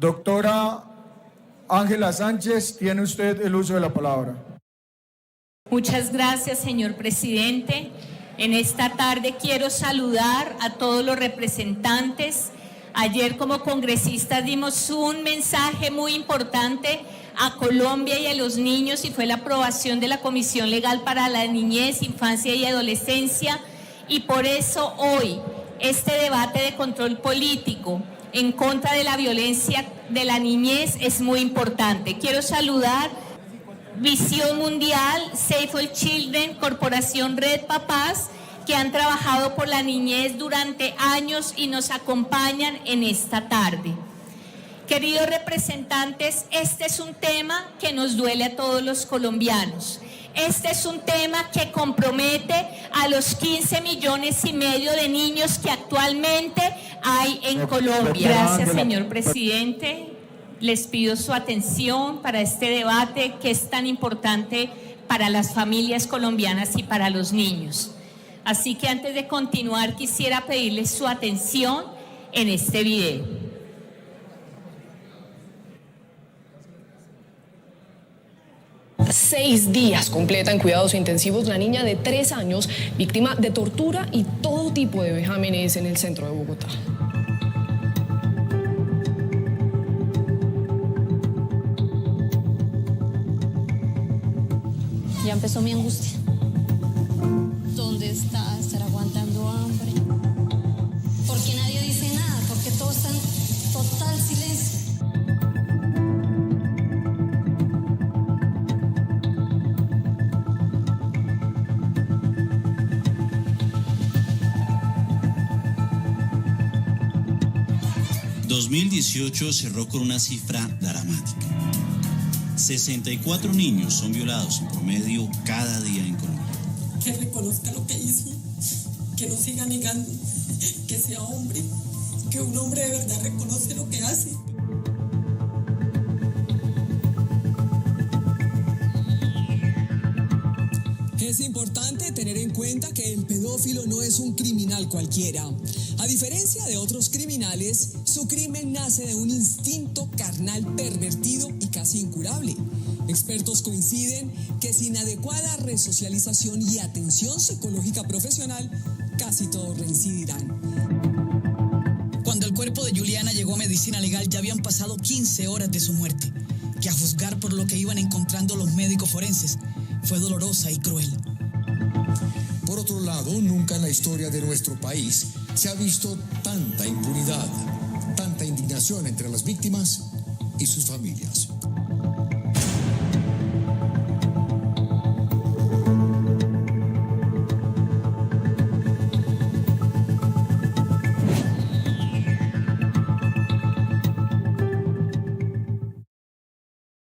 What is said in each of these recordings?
Doctora Ángela Sánchez, tiene usted el uso de la palabra. Muchas gracias, señor presidente. En esta tarde quiero saludar a todos los representantes. Ayer como congresistas dimos un mensaje muy importante a Colombia y a los niños y fue la aprobación de la Comisión Legal para la Niñez, Infancia y Adolescencia, y por eso hoy este debate de control político en contra de la violencia de la niñez es muy importante. Quiero saludar Visión Mundial, Save All Children, Corporación Red Papás, que han trabajado por la niñez durante años y nos acompañan en esta tarde. Queridos representantes, este es un tema que nos duele a todos los colombianos. Este es un tema que compromete a los 15,5 millones de niños que actualmente hay en Colombia. Gracias, señor presidente. Les pido su atención para este debate que es tan importante para las familias colombianas y para los niños. Así que antes de continuar quisiera pedirles su atención en este video. 6 días completa en cuidados intensivos la niña de 3 años, víctima de tortura y todo tipo de vejámenes en el centro de Bogotá. Ya empezó mi angustia. ¿Dónde está? ¿Estará aguantando hambre? ¿Por qué nadie dice nada? ¿Por qué todo está en total silencio? El 2018 cerró con una cifra dramática. 64 niños son violados en promedio cada día en Colombia. Que reconozca lo que hizo, que no siga negando, que sea hombre, que un hombre de verdad reconoce lo que hace. Es importante tener en cuenta que el pedófilo no es un criminal cualquiera. A diferencia de otros criminales, su crimen nace de un instinto carnal pervertido y casi incurable. Expertos coinciden que sin adecuada resocialización y atención psicológica profesional, casi todos reincidirán. Cuando el cuerpo de Juliana llegó a medicina legal ya habían pasado 15 horas de su muerte, que a juzgar por lo que iban encontrando los médicos forenses, fue dolorosa y cruel. Por otro lado, nunca en la historia de nuestro país se ha visto tanta impunidad, tanta indignación entre las víctimas y sus familias.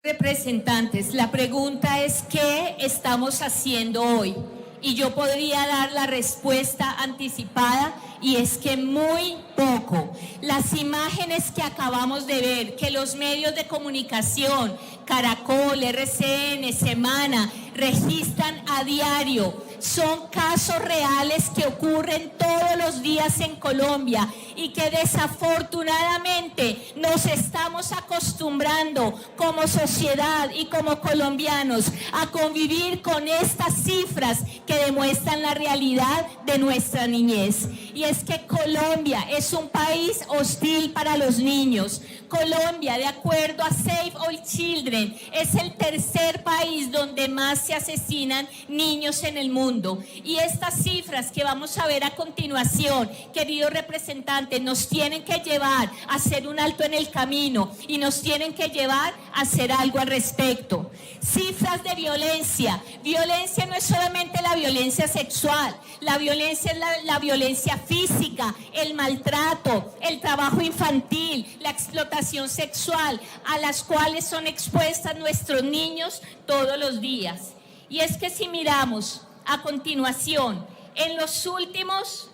Representantes, la pregunta es ¿qué estamos haciendo hoy? Y yo podría dar la respuesta anticipada y es que muy poco. Las imágenes que acabamos de ver, que los medios de comunicación, Caracol, RCN, Semana, registran a diario, son casos reales que ocurren todos los días en Colombia y que desafortunadamente nos estamos acostumbrando como sociedad y como colombianos a convivir con estas cifras que demuestran la realidad de nuestra niñez. Y es que Colombia es un país hostil para los niños. Colombia, de acuerdo a Save All Children, es el tercer país donde más se asesinan niños en el mundo. Y estas cifras que vamos a ver a continuación, queridos representantes, nos tienen que llevar a hacer un alto en el camino y nos tienen que llevar a hacer algo al respecto. Cifras de violencia. Violencia no es solamente la violencia sexual, la violencia es la violencia física, el maltrato, el trabajo infantil, la explotación sexual a las cuales son expuestas nuestros niños todos los días. Y es que si miramos a continuación, en los últimos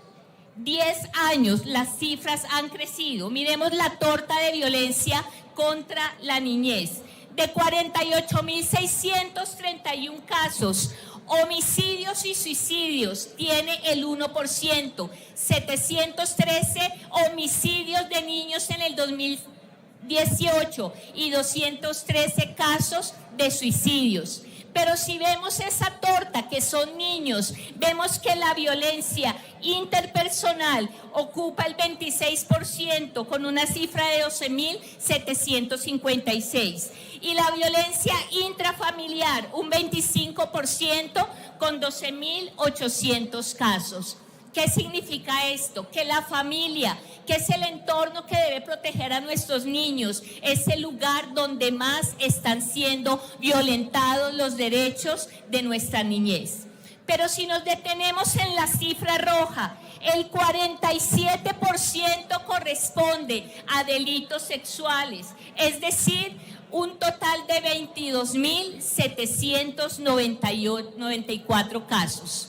10 años las cifras han crecido. Miremos la torta de violencia contra la niñez. De 48.631 casos, homicidios y suicidios tiene el 1%, 713 homicidios de niños en el 2020 2018 y 213 casos de suicidios. Pero si vemos esa torta que son niños, vemos que la violencia interpersonal ocupa el 26% con una cifra de 12.756 y la violencia intrafamiliar un 25% con 12.800 casos. ¿Qué significa esto? Que la familia, que es el entorno que debe proteger a nuestros niños, es el lugar donde más están siendo violentados los derechos de nuestra niñez. Pero si nos detenemos en la cifra roja, el 47% corresponde a delitos sexuales, es decir, un total de 22.794 casos.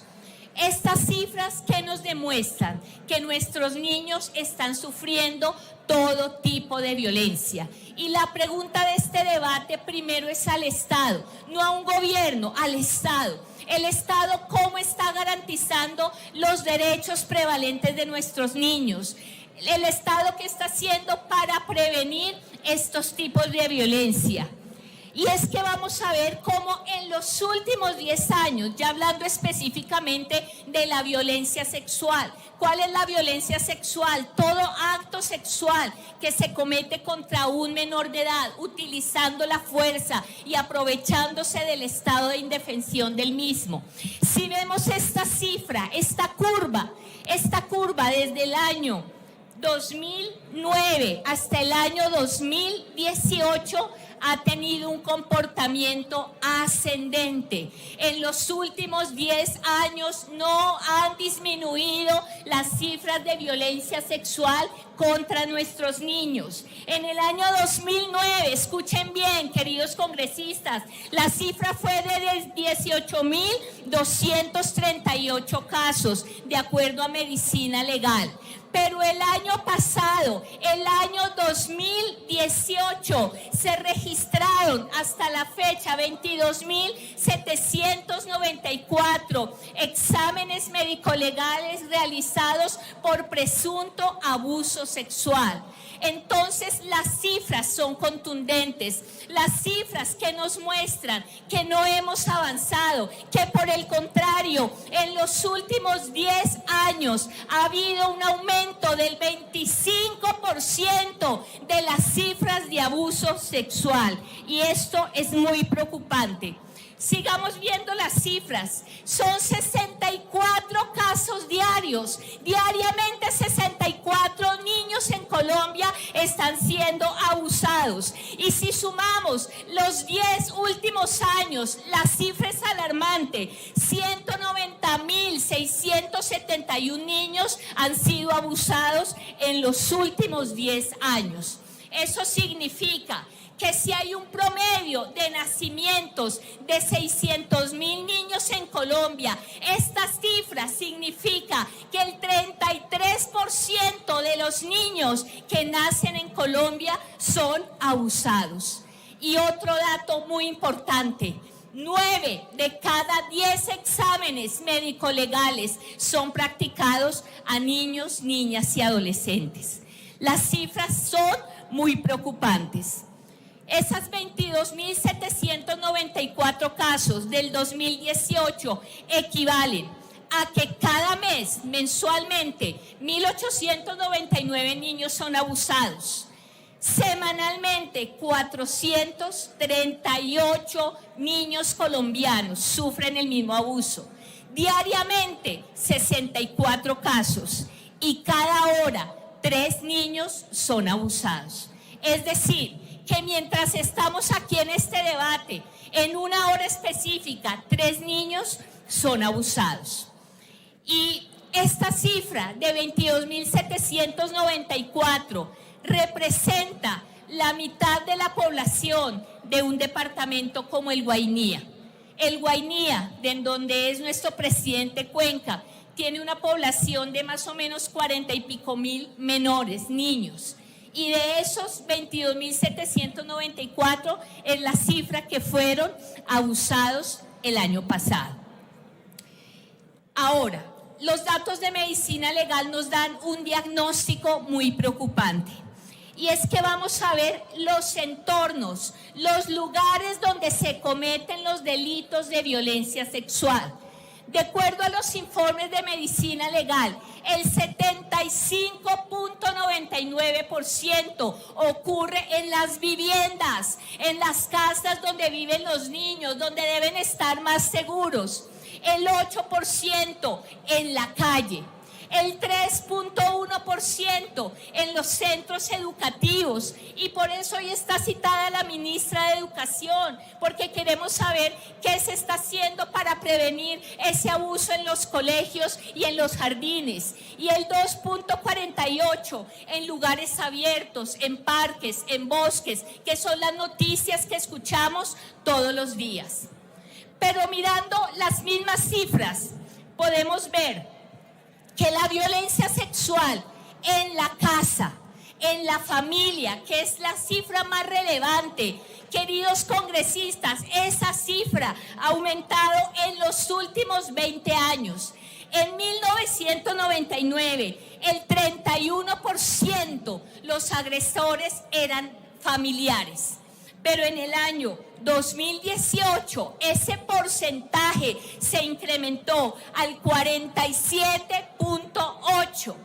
Estas cifras que nos demuestran que nuestros niños están sufriendo todo tipo de violencia. Y la pregunta de este debate primero es al Estado, no a un gobierno, al Estado. El Estado, ¿cómo está garantizando los derechos prevalentes de nuestros niños? El Estado, ¿qué está haciendo para prevenir estos tipos de violencia? Y es que vamos a ver cómo en los últimos 10 años, ya hablando específicamente de la violencia sexual. ¿Cuál es la violencia sexual? Todo acto sexual que se comete contra un menor de edad, utilizando la fuerza y aprovechándose del estado de indefensión del mismo. Si vemos esta cifra, esta curva desde el año 2009 hasta el año 2018, ha tenido un comportamiento ascendente. En los últimos 10 años no han disminuido las cifras de violencia sexual contra nuestros niños. En el año 2009, escuchen bien, queridos congresistas, la cifra fue de 18.238 casos, de acuerdo a Medicina Legal. Pero el año pasado, el año 2018, se registraron hasta la fecha 22.794 exámenes médico-legales realizados por presunto abuso sexual. Entonces las cifras son contundentes, las cifras que nos muestran que no hemos avanzado, que por el contrario, en los últimos 10 años ha habido un aumento del 25% de las cifras de abuso sexual, y esto es muy preocupante. Sigamos viendo las cifras. Son 64 casos diarios. Diariamente 64 niños en Colombia están siendo abusados. Y si sumamos los 10 últimos años, la cifra es alarmante. 190.671 niños han sido abusados en los últimos 10 años. Eso significa que si hay un promedio de nacimientos de 600.000 niños en Colombia, esta cifra significa que el 33% de los niños que nacen en Colombia son abusados. Y otro dato muy importante: 9 de cada 10 exámenes médico-legales son practicados a niños, niñas y adolescentes. Las cifras son muy preocupantes. Esas 22.794 casos del 2018 equivalen a que cada mes, mensualmente, 1.899 niños son abusados. Semanalmente, 438 niños colombianos sufren el mismo abuso. Diariamente, 64 casos. Y cada hora, 3 niños son abusados. Es decir, que mientras estamos aquí en este debate, en una hora específica, 3 niños son abusados. Y esta cifra de 22.794 representa la mitad de la población de un departamento como el Guainía. El Guainía, de donde es nuestro presidente Cuenca, tiene una población de más o menos 40 y pico mil menores, niños. Y de esos 22.794 es la cifra que fueron abusados el año pasado. Ahora, los datos de Medicina Legal nos dan un diagnóstico muy preocupante. y es que vamos a ver los entornos, los lugares donde se cometen los delitos de violencia sexual. De acuerdo a los informes de medicina legal, el 75.99% ocurre en las viviendas, en las casas donde viven los niños, donde deben estar más seguros. El 8% en la calle. El 3.1% en los centros educativos, y por eso hoy está citada la ministra de Educación, porque queremos saber qué se está haciendo para prevenir ese abuso en los colegios y en los jardines. Y el 2.48% en lugares abiertos, en parques, en bosques, que son las noticias que escuchamos todos los días. Pero mirando las mismas cifras, podemos ver que la violencia sexual en la casa, en la familia, que es la cifra más relevante, queridos congresistas, esa cifra ha aumentado en los últimos 20 años. En 1999, el 31% los agresores eran familiares. Pero en el año 2018 ese porcentaje se incrementó al 47.8%.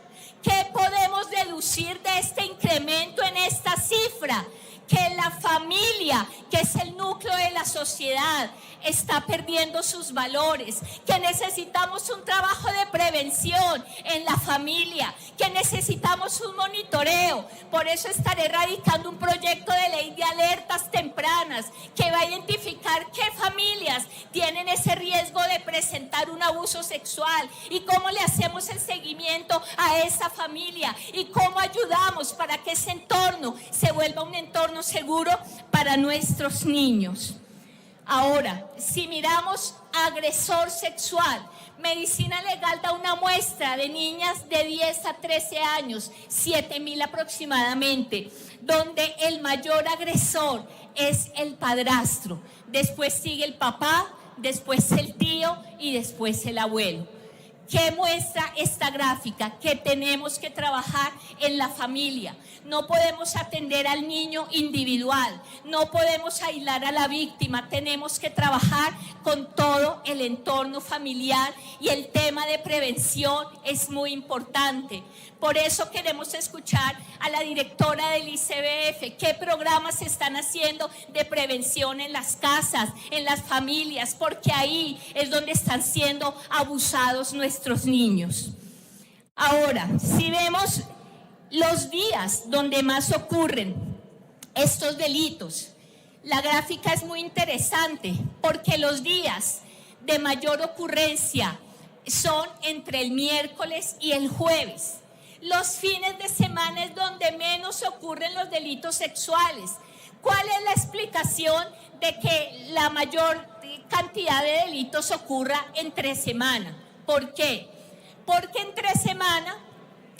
¿Qué podemos deducir de este incremento en esta cifra? Que la familia, que es el núcleo de la sociedad, está perdiendo sus valores, que necesitamos un trabajo de prevención en la familia, que necesitamos un monitoreo. Por eso estaré radicando un proyecto de ley de alertas tempranas que va a identificar qué familias tienen ese riesgo de presentar un abuso sexual y cómo le hacemos el seguimiento a esa familia y cómo ayudamos para que ese entorno se vuelva un entorno seguro para nuestros niños. Ahora, si miramos agresor sexual, medicina legal da una muestra de niñas de 10 a 13 años, 7,000 aproximadamente, donde el mayor agresor es el padrastro, después sigue el papá, después el tío y después el abuelo. ¿Qué muestra esta gráfica? Que tenemos que trabajar en la familia. No podemos atender al niño individual, no podemos aislar a la víctima, tenemos que trabajar con todo el entorno familiar y el tema de prevención es muy importante. Por eso queremos escuchar a la directora del ICBF, qué programas se están haciendo de prevención en las casas, en las familias, porque ahí es donde están siendo abusados nuestros niños. Ahora, si vemos los días donde más ocurren estos delitos, la gráfica es muy interesante porque los días de mayor ocurrencia son entre el miércoles y el jueves. Los fines de semana es donde menos ocurren los delitos sexuales. ¿Cuál es la explicación de que la mayor cantidad de delitos ocurra entre semana? ¿Por qué? Porque entre semana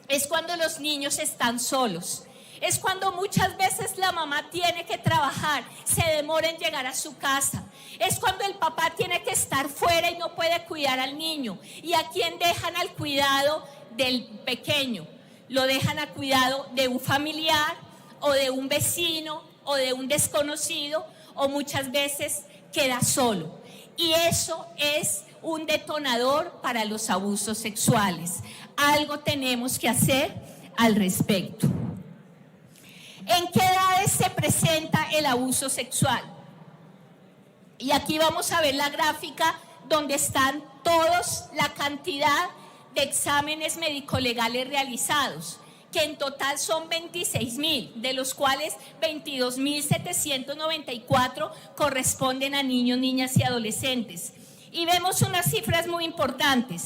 es cuando los niños están solos. Es cuando muchas veces la mamá tiene que trabajar, se demora en llegar a su casa. Es cuando el papá tiene que estar fuera y no puede cuidar al niño. ¿Y a quién dejan al cuidado del pequeño? Lo dejan a cuidado de un familiar o de un vecino o de un desconocido, o muchas veces queda solo. Y eso es un detonador para los abusos sexuales. Algo tenemos que hacer al respecto. ¿En qué edades se presenta el abuso sexual? Y aquí vamos a ver la gráfica donde están todos la cantidad de exámenes médico-legales realizados, que en total son 26,000, de los cuales 22,794 corresponden a niños, niñas y adolescentes. Y vemos unas cifras muy importantes,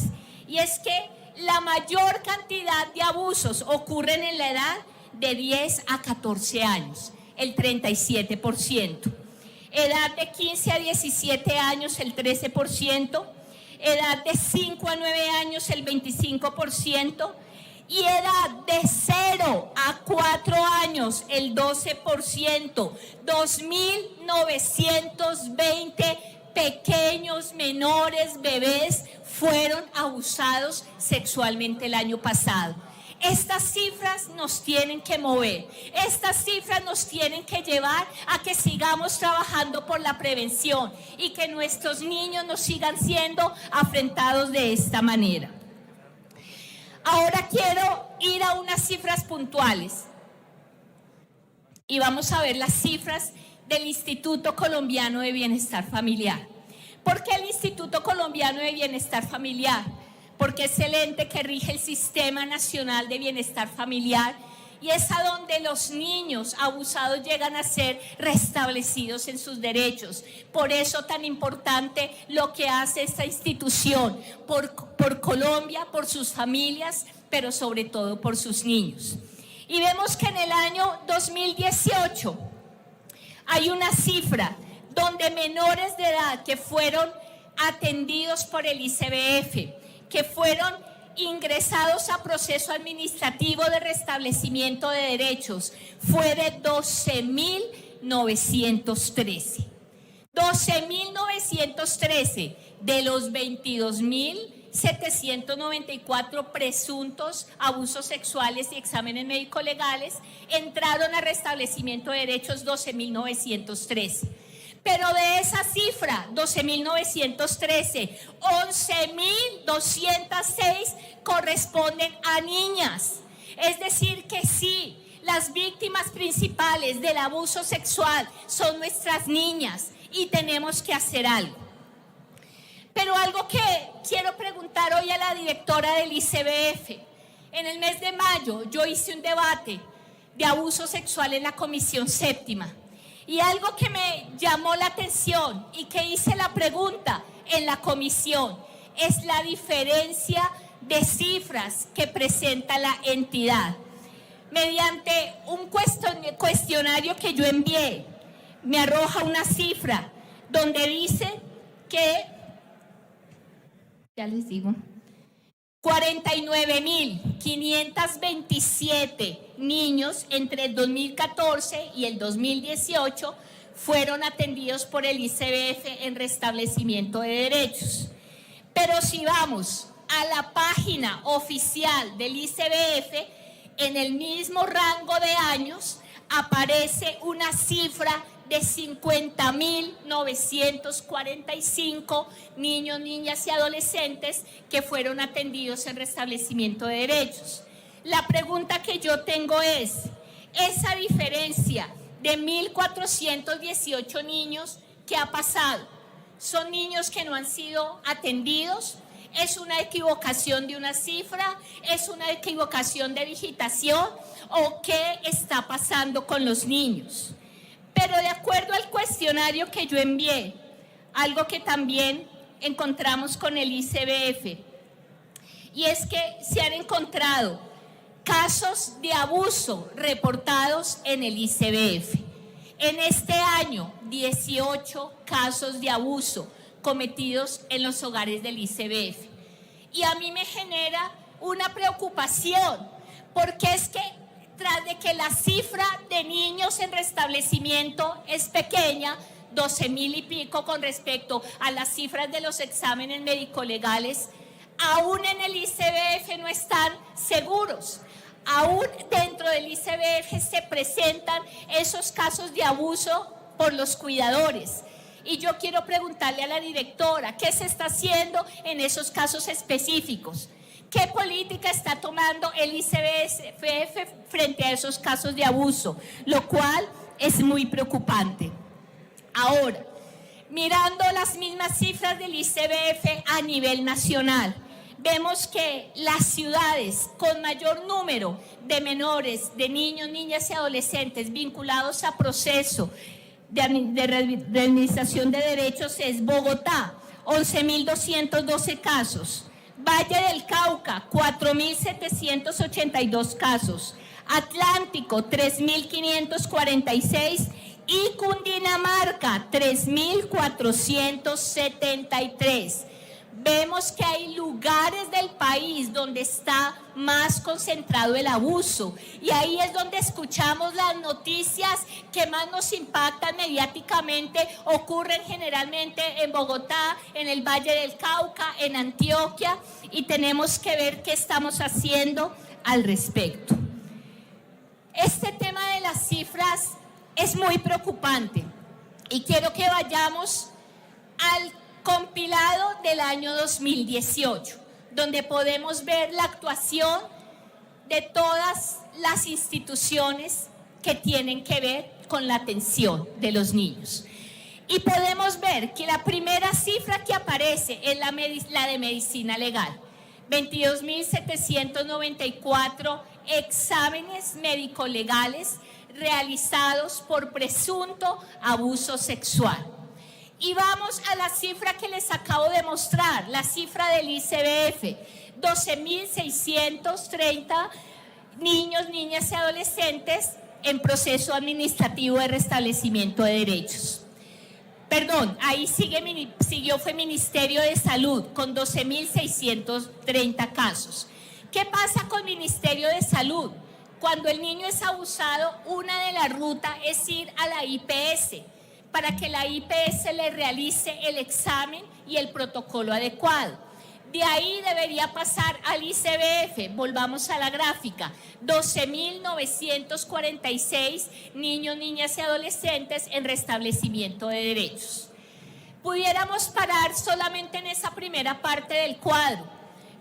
y es que la mayor cantidad de abusos ocurren en la edad de 10 a 14 años, el 37%. Edad de 15 a 17 años, el 13%. Edad de 5 a 9 años, el 25%. Y edad de 0 a 4 años, el 12%. 2,920 pequeños, menores, bebés fueron abusados sexualmente el año pasado. Estas cifras nos tienen que mover, estas cifras nos tienen que llevar a que sigamos trabajando por la prevención y que nuestros niños no sigan siendo afrentados de esta manera. Ahora quiero ir a unas cifras puntuales y vamos a ver las cifras del Instituto Colombiano de Bienestar Familiar. ¿Por qué el Instituto Colombiano de Bienestar Familiar? Porque es el ente que rige el Sistema Nacional de Bienestar Familiar y es a donde los niños abusados llegan a ser restablecidos en sus derechos. Por eso tan importante lo que hace esta institución, por Colombia, por sus familias, pero sobre todo por sus niños. Y vemos que en el año 2018 hay una cifra donde menores de edad que fueron atendidos por el ICBF, que fueron ingresados a proceso administrativo de restablecimiento de derechos, fue de 12.913. 12.913 de los 22.794 presuntos abusos sexuales y exámenes médico-legales entraron a restablecimiento de derechos 12.913. Pero de esa cifra, 12.913, 11.206 corresponden a niñas. Es decir que sí, las víctimas principales del abuso sexual son nuestras niñas y tenemos que hacer algo. Pero algo que quiero preguntar hoy a la directora del ICBF. En el mes de mayo yo hice un debate de abuso sexual en la Comisión Séptima. Y algo que me llamó la atención y que hice la pregunta en la comisión es la diferencia de cifras que presenta la entidad. Mediante un cuestionario que yo envié, me arroja una cifra donde dice que, ya les digo, 49.527 niños entre el 2014 y el 2018 fueron atendidos por el ICBF en restablecimiento de derechos. Pero si vamos a la página oficial del ICBF, en el mismo rango de años aparece una cifra de 50.945 niños, niñas y adolescentes que fueron atendidos en restablecimiento de derechos. La pregunta que yo tengo es, esa diferencia de 1.418 niños, ¿qué ha pasado? ¿Son niños que no han sido atendidos? ¿Es una equivocación de una cifra? ¿Es una equivocación de digitación? ¿O qué está pasando con los niños? Pero de acuerdo al cuestionario que yo envié, algo que también encontramos con el ICBF, y es que se han encontrado casos de abuso reportados en el ICBF. En este año, 18 casos de abuso cometidos en los hogares del ICBF. Y a mí me genera una preocupación, porque es que tras de que la cifra de niños en restablecimiento es pequeña, 12.000 y pico con respecto a las cifras de los exámenes médico-legales, aún en el ICBF no están seguros. Aún dentro del ICBF se presentan esos casos de abuso por los cuidadores. Y yo quiero preguntarle a la directora, ¿qué se está haciendo en esos casos específicos? ¿Qué política está tomando el ICBF frente a esos casos de abuso? Lo cual es muy preocupante. Ahora, mirando las mismas cifras del ICBF a nivel nacional, vemos que las ciudades con mayor número de menores, de niños, niñas y adolescentes vinculados a proceso de administración de derechos es Bogotá, 11.212 casos. Valle del Cauca, 4.782 casos. Atlántico, 3.546. Y Cundinamarca, 3.473. Vemos que hay lugares del país donde está más concentrado el abuso y ahí es donde escuchamos las noticias que más nos impactan mediáticamente, ocurren generalmente en Bogotá, en el Valle del Cauca, en Antioquia, y tenemos que ver qué estamos haciendo al respecto. Este tema de las cifras es muy preocupante y quiero que vayamos al compilado del año 2018, donde podemos ver la actuación de todas las instituciones que tienen que ver con la atención de los niños. Y podemos ver que la primera cifra que aparece es la de medicina legal. 22.794 exámenes médico-legales realizados por presunto abuso sexual. Y vamos a la cifra que les acabo de mostrar, la cifra del ICBF, 12.630 niños, niñas y adolescentes en proceso administrativo de restablecimiento de derechos. Perdón, ahí siguió fue Ministerio de Salud con 12.630 casos. ¿Qué pasa con Ministerio de Salud? Cuando el niño es abusado, una de las rutas es ir a la IPS para que la IPS le realice el examen y el protocolo adecuado. De ahí debería pasar al ICBF. Volvamos a la gráfica. 12.946 niños, niñas y adolescentes en restablecimiento de derechos. Pudiéramos parar solamente en esa primera parte del cuadro.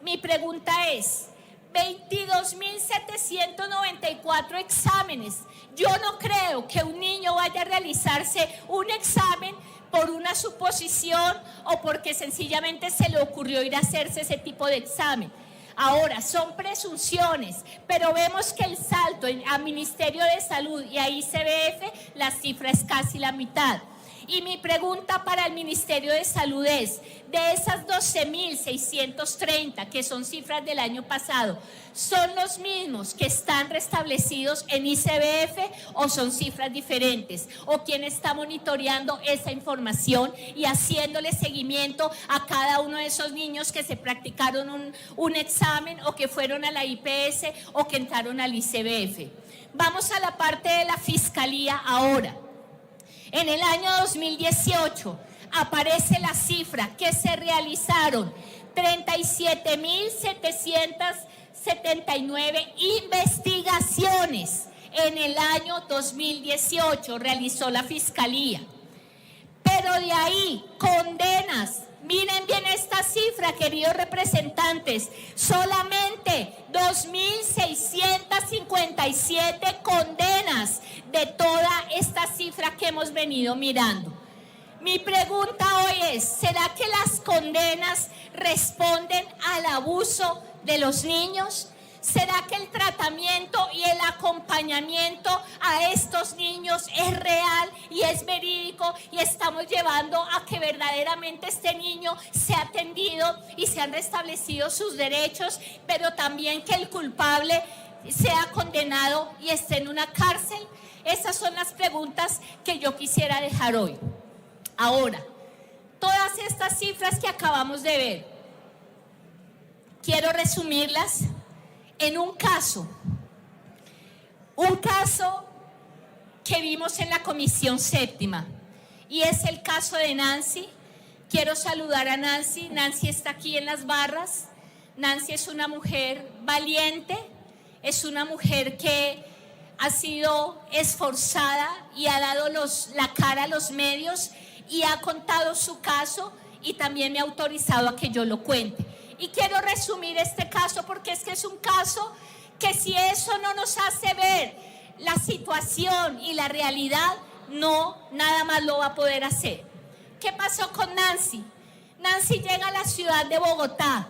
Mi pregunta es, 22.794 exámenes. Yo no creo que un niño vaya a realizarse un examen por una suposición o porque sencillamente se le ocurrió ir a hacerse ese tipo de examen. Ahora, son presunciones, pero vemos que el salto a Ministerio de Salud y a ICBF, la cifra es casi la mitad. Y mi pregunta para el Ministerio de Salud es, de esas 12.630, que son cifras del año pasado, ¿son los mismos que están restablecidos en ICBF o son cifras diferentes? ¿O quién está monitoreando esa información y haciéndole seguimiento a cada uno de esos niños que se practicaron un examen o que fueron a la IPS o que entraron al ICBF? Vamos a la parte de la Fiscalía ahora. En el año 2018 aparece la cifra que se realizaron 37.779 investigaciones. En el año 2018 realizó la Fiscalía. Pero de ahí, condenas. Miren bien esta cifra, queridos representantes. Solamente 2.657 condenas de toda esta cifra que hemos venido mirando. Mi pregunta hoy es, ¿será que las condenas responden al abuso de los niños? ¿Será que el tratamiento y el acompañamiento a estos niños es real y es verídico y estamos llevando a que verdaderamente este niño sea atendido y se han restablecido sus derechos, pero también que el culpable sea condenado y esté en una cárcel? Esas son las preguntas que yo quisiera dejar hoy. Ahora, todas estas cifras que acabamos de ver, quiero resumirlas en un caso que vimos en la Comisión Séptima, y es el caso de Nancy. Quiero saludar a Nancy. Nancy está aquí en las barras. Nancy es una mujer valiente, es una mujer que ha sido esforzada y ha dado la cara a los medios y ha contado su caso y también me ha autorizado a que yo lo cuente. Y quiero resumir este caso porque es que es un caso que si eso no nos hace ver la situación y la realidad, no, nada más lo va a poder hacer. ¿Qué pasó con Nancy? Nancy llega a la ciudad de Bogotá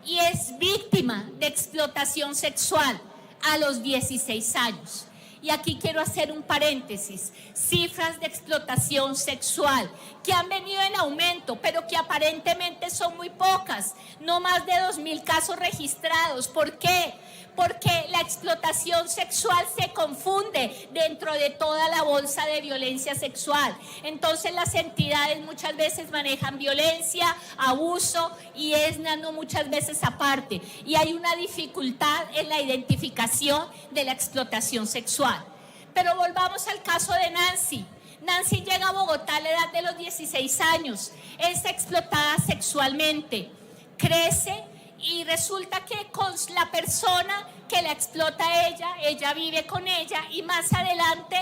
y es víctima de explotación sexual a los 16 años. Y aquí quiero hacer un paréntesis. Cifras de explotación sexual que han venido en aumento, pero que aparentemente son muy pocas. No más de 2.000 casos registrados. ¿Por qué? Porque la explotación sexual se confunde dentro de toda la bolsa de violencia sexual. Entonces las entidades muchas veces manejan violencia, abuso y no muchas veces aparte. Y hay una dificultad en la identificación de la explotación sexual. Pero volvamos al caso de Nancy. Nancy llega a Bogotá a la edad de los 16 años. Es explotada sexualmente. Crece y resulta que con la persona que la explota a ella vive con ella y más adelante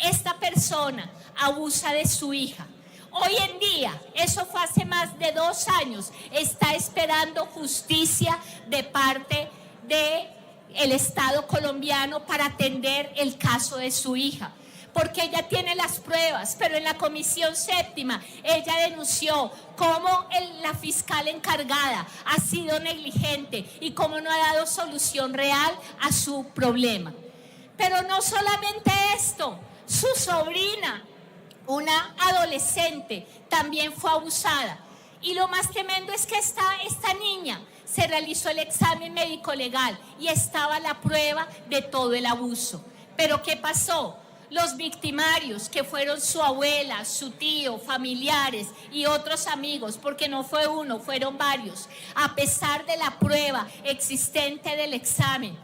esta persona abusa de su hija. Hoy en día, eso fue hace más de 2 años, está esperando justicia de parte del Estado colombiano para atender el caso de su hija, porque ella tiene las pruebas, pero en la Comisión Séptima ella denunció cómo la fiscal encargada ha sido negligente y cómo no ha dado solución real a su problema. Pero no solamente esto, su sobrina, una adolescente, también fue abusada. Y lo más tremendo es que esta niña se realizó el examen médico legal y estaba la prueba de todo el abuso. Pero ¿qué pasó? Los victimarios, que fueron su abuela, su tío, familiares y otros amigos, porque no fue uno, fueron varios, a pesar de la prueba existente del examen,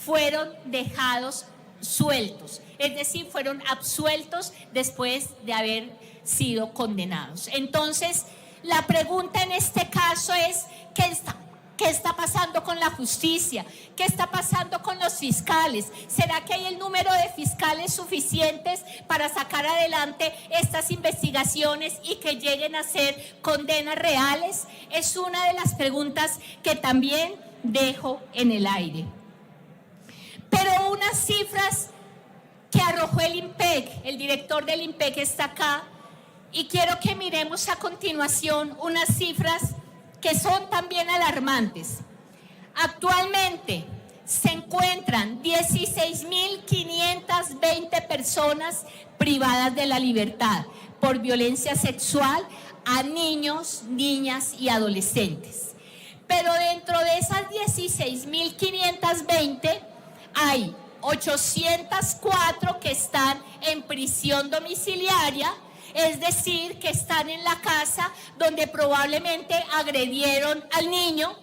fueron dejados sueltos, es decir, fueron absueltos después de haber sido condenados. Entonces, la pregunta en este caso es, ¿qué está pasando con la justicia? ¿Qué está pasando con los fiscales? ¿Será que hay el número de fiscales suficientes para sacar adelante estas investigaciones y que lleguen a ser condenas reales? Es una de las preguntas que también dejo en el aire. Pero unas cifras que arrojó el IMPEC, el director del IMPEC está acá, y quiero que miremos a continuación unas cifras que son también alarmantes. Actualmente se encuentran 16.520 personas privadas de la libertad por violencia sexual a niños, niñas y adolescentes. Pero dentro de esas 16.520 hay 804 que están en prisión domiciliaria, es decir, que están en la casa donde probablemente agredieron al niño,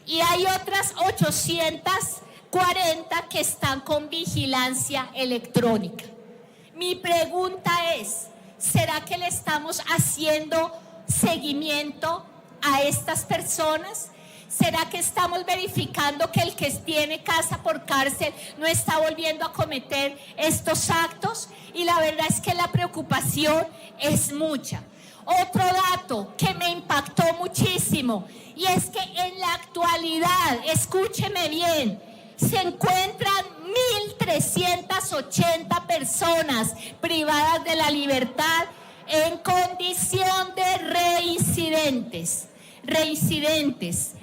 y hay otras 840 que están con vigilancia electrónica. Mi pregunta es, ¿será que le estamos haciendo seguimiento a estas personas? ¿Será que estamos verificando que el que tiene casa por cárcel no está volviendo a cometer estos actos? Y la verdad es que la preocupación es mucha. Otro dato que me impactó muchísimo, y es que en la actualidad, escúcheme bien, se encuentran 1.380 personas privadas de la libertad en condición de reincidentes.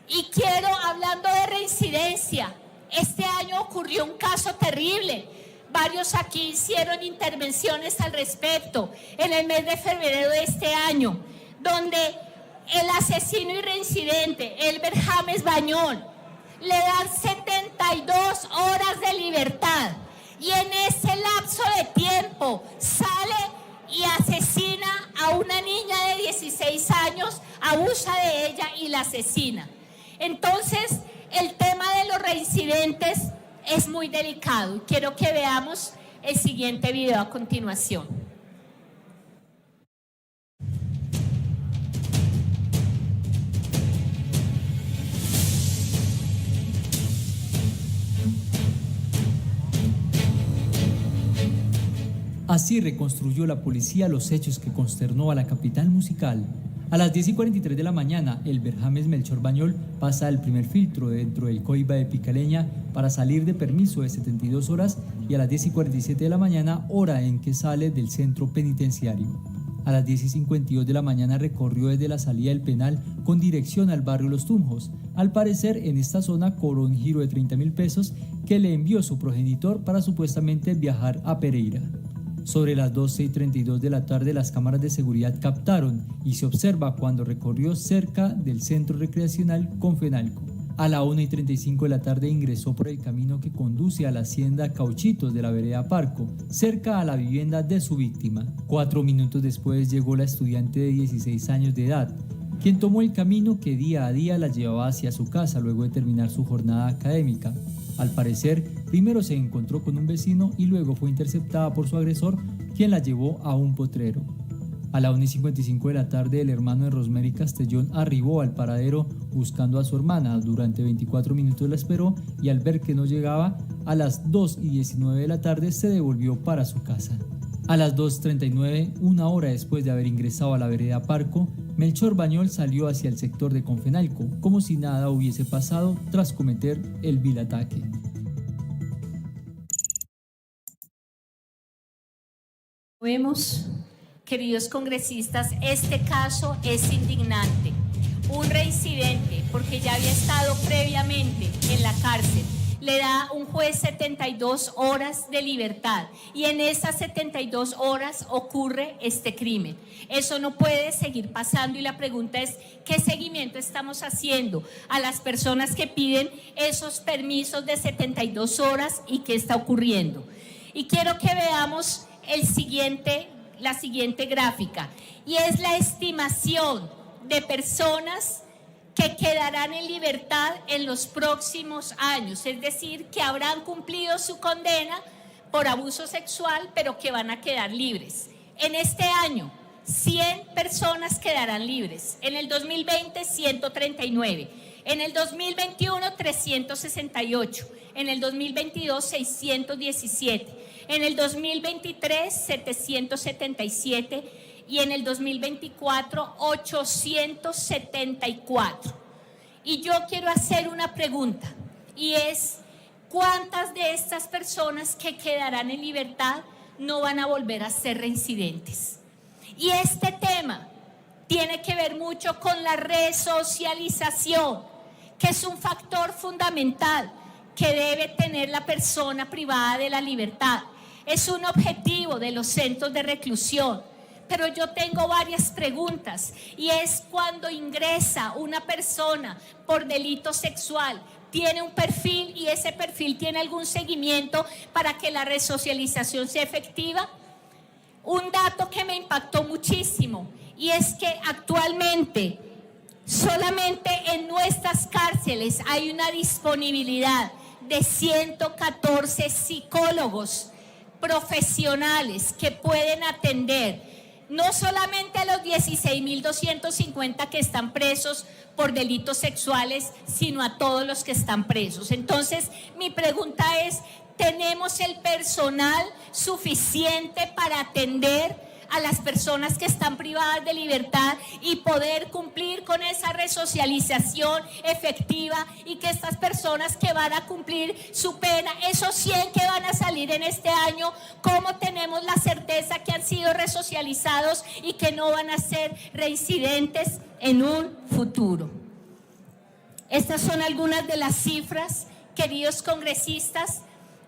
Y quiero, hablando de reincidencia, este año ocurrió un caso terrible. Varios aquí hicieron intervenciones al respecto en el mes de febrero de este año, donde el asesino y reincidente, Elber James Bañón, le dan 72 horas de libertad y en ese lapso de tiempo sale y asesina a una niña de 16 años, abusa de ella y la asesina. Entonces, el tema de los reincidentes es muy delicado y quiero que veamos el siguiente video a continuación. Así reconstruyó la policía los hechos que consternó a la capital musical. A las 10:43 de la mañana, Elber James Melchor Bañón pasa el primer filtro dentro del Coiba de Picaleña para salir de permiso de 72 horas y a las 10:47 de la mañana, hora en que sale del centro penitenciario. A las 10:52 de la mañana recorrió desde la salida del penal con dirección al barrio Los Tunjos. Al parecer, en esta zona cobró un giro de 30.000 pesos que le envió su progenitor para supuestamente viajar a Pereira. Sobre las 12:32 de la tarde, las cámaras de seguridad captaron y se observa cuando recorrió cerca del centro recreacional Confenalco. A la 1:35 de la tarde ingresó por el camino que conduce a la hacienda Cauchitos de la vereda Parco, cerca a la vivienda de su víctima. 4 minutos después llegó la estudiante de 16 años de edad, quien tomó el camino que día a día la llevaba hacia su casa luego de terminar su jornada académica. Al parecer, primero se encontró con un vecino y luego fue interceptada por su agresor, quien la llevó a un potrero. A la 1:55 de la tarde, el hermano de Rosemary Castellón arribó al paradero buscando a su hermana. Durante 24 minutos la esperó y al ver que no llegaba, a las 2:19 de la tarde se devolvió para su casa. A las 2:39, una hora después de haber ingresado a la vereda Parco, Melchor Bañol salió hacia el sector de Confenalco, como si nada hubiese pasado tras cometer el vil ataque. Vemos, queridos congresistas, este caso es indignante. Un reincidente, porque ya había estado previamente en la cárcel, le da un juez 72 horas de libertad y en esas 72 horas ocurre este crimen. Eso no puede seguir pasando y la pregunta es, ¿qué seguimiento estamos haciendo a las personas que piden esos permisos de 72 horas y qué está ocurriendo? Y quiero que veamos la siguiente gráfica, y es la estimación de personas que quedarán en libertad en los próximos años, es decir, que habrán cumplido su condena por abuso sexual, pero que van a quedar libres. En este año, 100 personas quedarán libres, en el 2020, 139, en el 2021, 368, en el 2022, 617, en el 2023, 777, y en el 2024, 874. Y yo quiero hacer una pregunta, y es, ¿cuántas de estas personas que quedarán en libertad no van a volver a ser reincidentes? Y este tema tiene que ver mucho con la resocialización, que es un factor fundamental que debe tener la persona privada de la libertad. Es un objetivo de los centros de reclusión. Pero yo tengo varias preguntas, y es cuando ingresa una persona por delito sexual, ¿tiene un perfil y ese perfil tiene algún seguimiento para que la resocialización sea efectiva? Un dato que me impactó muchísimo, y es que actualmente solamente en nuestras cárceles hay una disponibilidad de 114 psicólogos profesionales que pueden atender no solamente a los 16.250 que están presos por delitos sexuales, sino a todos los que están presos. Entonces, mi pregunta es, ¿tenemos el personal suficiente para atender a las personas que están privadas de libertad y poder cumplir con esa resocialización efectiva, y que estas personas que van a cumplir su pena, esos 100 que van a salir en este año, cómo tenemos la certeza que han sido resocializados y que no van a ser reincidentes en un futuro? Estas son algunas de las cifras, queridos congresistas,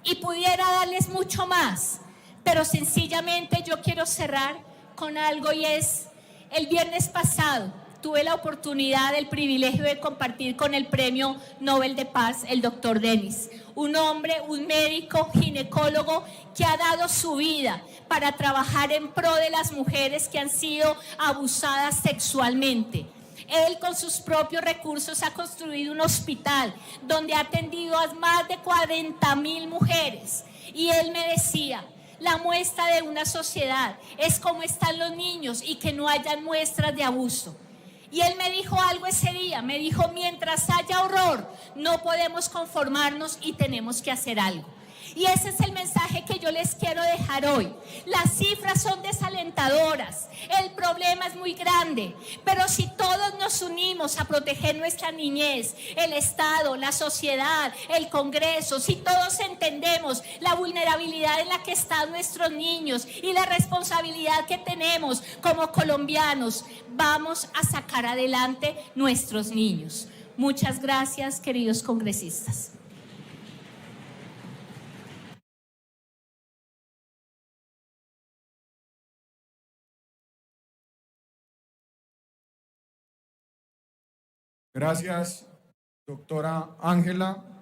y pudiera darles mucho más, pero sencillamente yo quiero cerrar con algo, y es, el viernes pasado tuve la oportunidad, el privilegio de compartir con el Premio Nobel de Paz, el doctor Denis, un hombre, un médico, ginecólogo que ha dado su vida para trabajar en pro de las mujeres que han sido abusadas sexualmente. Él con sus propios recursos ha construido un hospital donde ha atendido a más de 40.000 mujeres, y él me decía, la muestra de una sociedad es cómo están los niños y que no hayan muestras de abuso. Y él me dijo algo ese día, me dijo, mientras haya horror, no podemos conformarnos y tenemos que hacer algo. Y ese es el mensaje que yo les quiero dejar hoy. Las cifras son desalentadoras, el problema es muy grande, pero si todos nos unimos a proteger nuestra niñez, el Estado, la sociedad, el Congreso, si todos entendemos la vulnerabilidad en la que están nuestros niños y la responsabilidad que tenemos como colombianos, vamos a sacar adelante nuestros niños. Muchas gracias, queridos congresistas. Gracias, doctora Ángela.